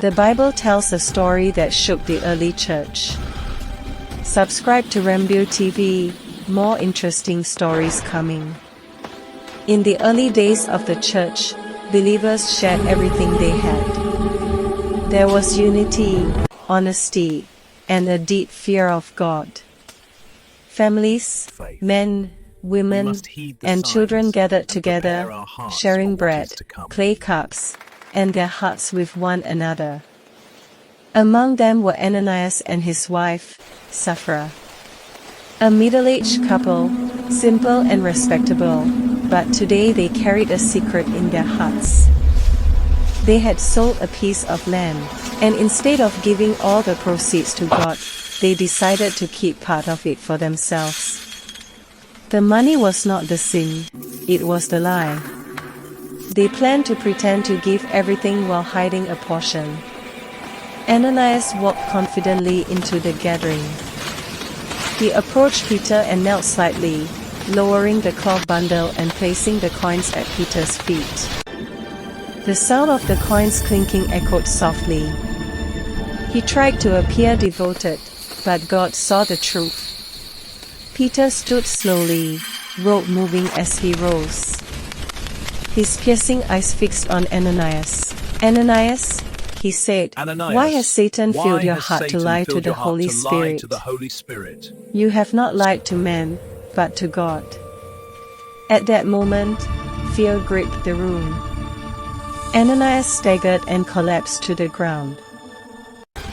The Bible tells a story that shook the early church. Subscribe to Rainbow TV, more interesting stories coming. In the early days of the church, believers shared everything they had. There was unity, honesty, and a deep fear of God. Families, men, women, and children gathered together, sharing bread, clay cups, and their hearts with one another. Among them were Ananias and his wife, Sapphira. A middle-aged couple, simple and respectable, but today they carried a secret in their hearts. They had sold a piece of land, and instead of giving all the proceeds to God, they decided to keep part of it for themselves. The money was not the sin, it was the lie. They planned to pretend to give everything while hiding a portion. Ananias walked confidently into the gathering. He approached Peter and knelt slightly, lowering the cloth bundle and placing the coins at Peter's feet. The sound of the coins clinking echoed softly. He tried to appear devoted, but God saw the truth. Peter stood slowly, robe moving as he rose. His piercing eyes fixed on Ananias. "Ananias," he said, "why has Satan filled your heart to lie to the Holy Spirit? You have not lied to man, but to God." At that moment, fear gripped the room. Ananias staggered and collapsed to the ground.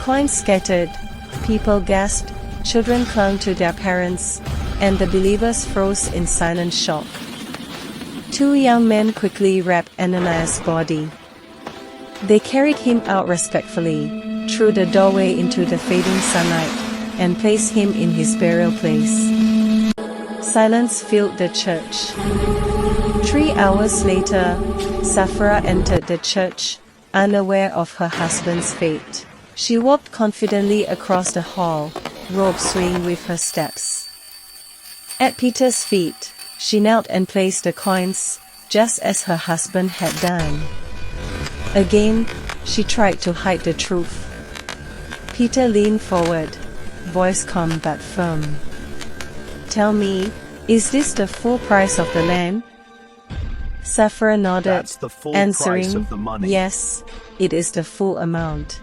Coins scattered, people gasped, children clung to their parents, and the believers froze in silent shock. Two young men quickly wrapped Ananias' body. They carried him out respectfully, through the doorway into the fading sunlight, and placed him in his burial place. Silence filled the church. 3 hours later, Sapphira entered the church, unaware of her husband's fate. She walked confidently across the hall, robe swaying with her steps. At Peter's feet, she knelt and placed the coins, just as her husband had done. Again, she tried to hide the truth. Peter leaned forward, voice calm but firm. "Tell me, is this the full price of the land?" Sapphira nodded, answering, "Yes, it is the full amount."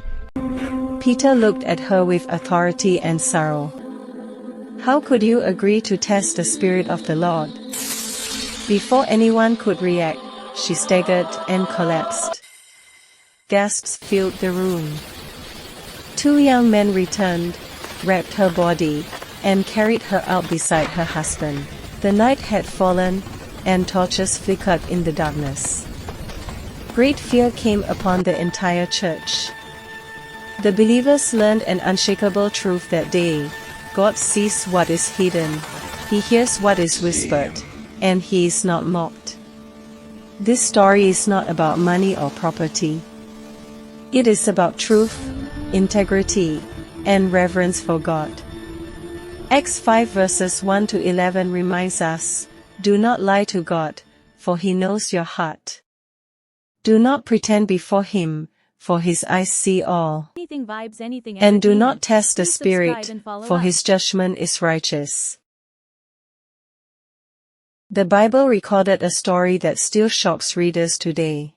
Peter looked at her with authority and sorrow. "How could you agree to test the Spirit of the Lord?" Before anyone could react, she staggered and collapsed. Gasps filled the room. 2 young men returned, wrapped her body, and carried her out beside her husband. The night had fallen, and torches flickered in the darkness. Great fear came upon the entire church. The believers learned an unshakable truth that day: God sees what is hidden, He hears what is whispered, and He is not mocked. This story is not about money or property. It is about truth, integrity, and reverence for God. Acts 5 verses 1 to 11 reminds us, "Do not lie to God, for He knows your heart. Do not pretend before Him, for His eyes see all. And do not test the Spirit, for His judgment is righteous." The Bible recorded a story that still shocks readers today.